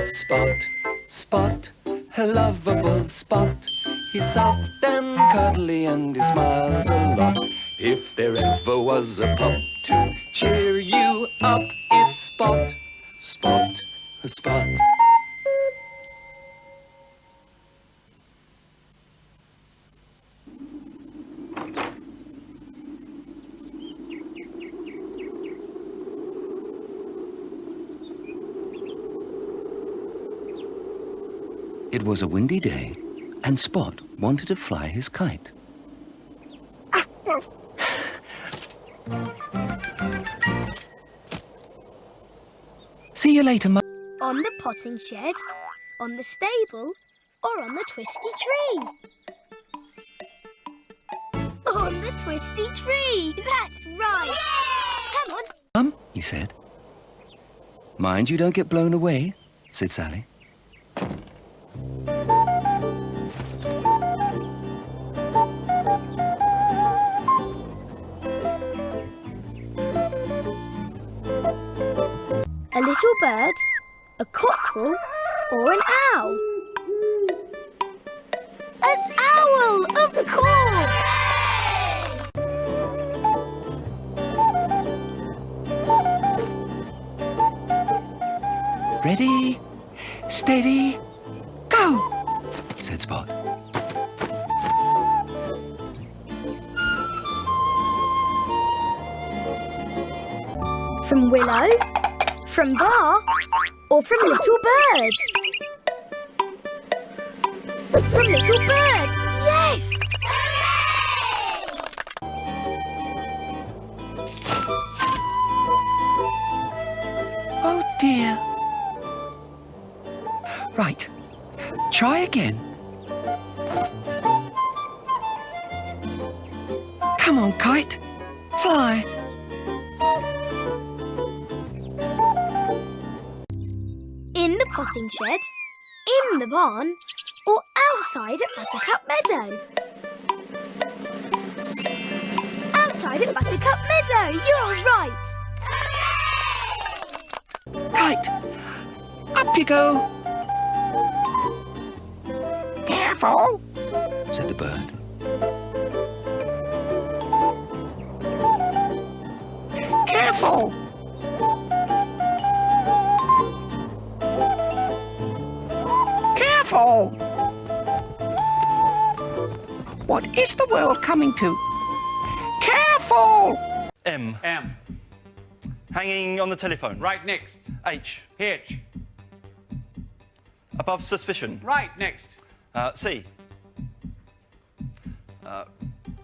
Spot, Spot, a lovable Spot. He's soft and cuddly and he smiles a lot. If there ever was a pup to cheer you up, it's Spot, Spot, Spot. It was a windy day, and Spot wanted to fly his kite. See you later, Mum. On the potting shed, on the stable, or on the twisty tree? On the twisty tree! That's right! Come on. Mum, he said. Mind you don't get blown away, said Sally. A little bird, a cockerel, or an owl? An owl, of course! Ready, steady, go, said Spot. From Willow, from Bar, or from Little Bird? From Little Bird, yes! Oh dear. Right, try again. Come on, kite, fly. In the potting shed, in the barn, or outside at Buttercup Meadow? Outside at Buttercup Meadow, you're right! Kite, up you go. Careful, said the bird. Careful. Careful. What is the world coming to? Careful. M. M. Hanging on the telephone. Right next. H. H. Above suspicion. Right next. C.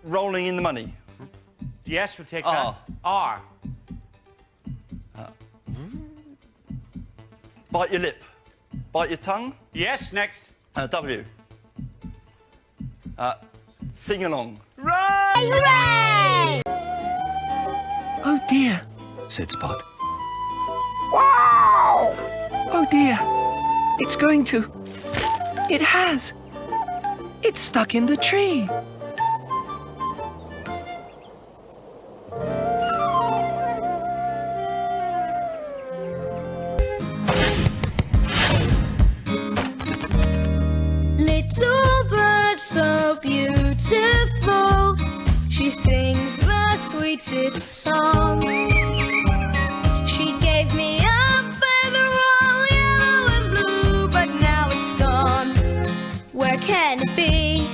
Rolling in the money. Yes, we'll take R. that. R. Bite your lip. Bite your tongue. Yes, next. W. Sing along. Right! Hooray! Oh dear, said Spot. Wow! Oh dear, it's going to. It has. It's stuck in the tree. Little bird so beautiful, she sings the sweetest song. She gave me a feather all yellow and blue, but now it's gone. Where can it be?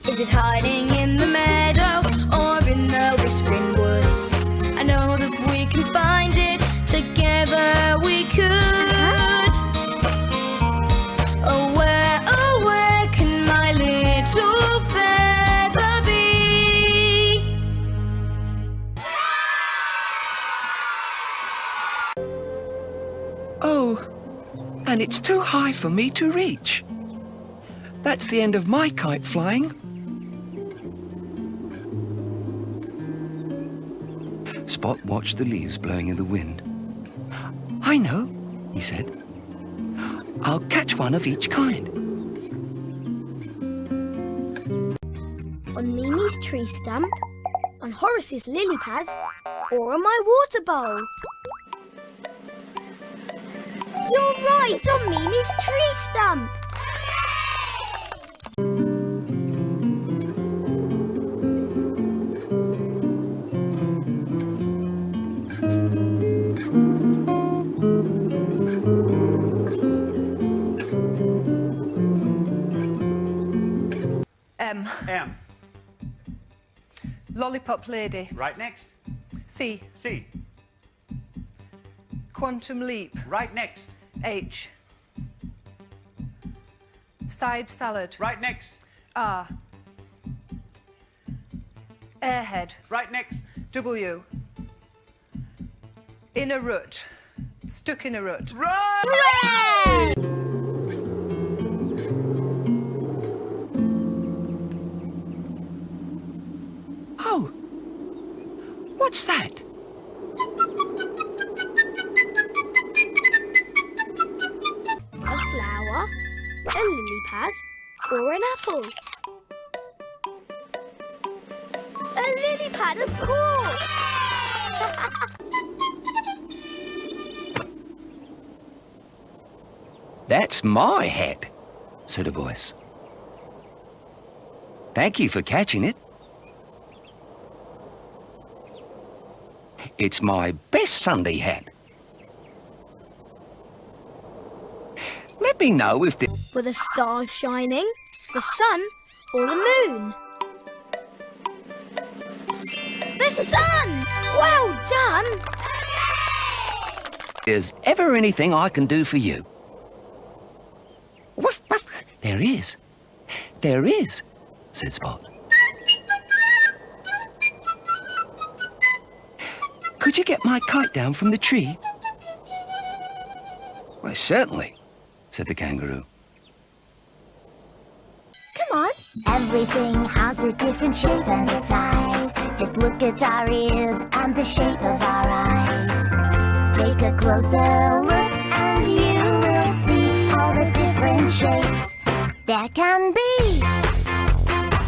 Is it hiding in the meadow or in the whispering woods? I know that we can find it, together we could. Oh, where can my little feather be? Oh, and it's too high for me to reach. That's the end of my kite flying. Spot watched the leaves blowing in the wind. I know, he said. I'll catch one of each kind. On Mimi's tree stump, on Horace's lily pad, or on my water bowl? You're right, on Mimi's tree stump. M. M. Lollipop lady. Right next. C. C. Quantum leap. Right next. H. Side salad. Right next. R. Airhead. Right next. W. In a rut. Stuck in a rut. Right! Hooray! Oh, what's that? A flower, a lily pad, or an apple? A lily pad, of course! That's my hat, said a voice. Thank you for catching it. It's my best Sunday hat. Let me know if the... Were the stars shining, the sun, or the moon? The sun! Well done! Is ever anything I can do for you? Woof, woof. There is. There is, said Spot. Could you get my kite down from the tree? Why, certainly, said the kangaroo. Come on. Everything has a different shape and a size. Just look at our ears and the shape of our eyes. Take a closer look and you will see all the different shapes there can be.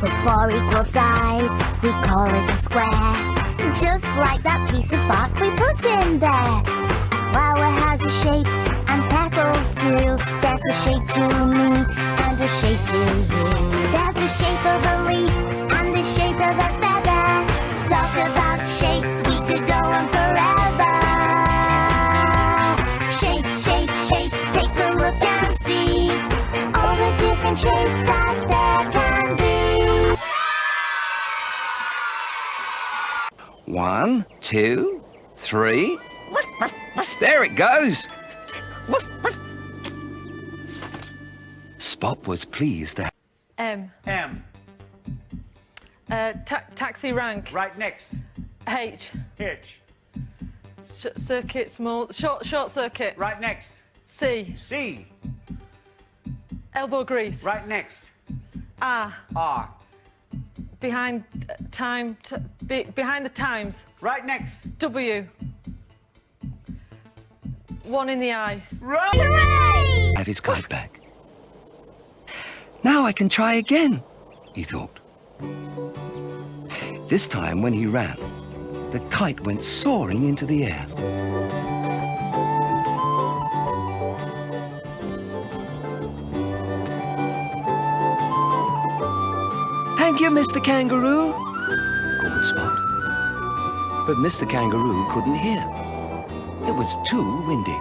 With 4 equal sides, we call it a square. Just like that piece of bark we put in there. A flower has a shape and petals too. There's the shape to me and a shape to you. There's the shape of a leaf and the shape of a feather. Talk about shapes, we could go on forever. Shapes, shapes, shapes, take a look and see all the different shapes that there can be. 1, 2, 3. There it goes. Spot was pleased to M. M. Taxi rank. Right next. H. H. Circuit small. Short circuit. Right next. C. C. Elbow grease. Right next. R. R. Behind time. Behind the times. Right next. W. One in the eye. Right! Hooray! have his kite back. Now I can try again, he thought. This time when he ran, the kite went soaring into the air. Thank you, Mr. Kangaroo, called Spot. But Mr. Kangaroo couldn't hear. It was too windy.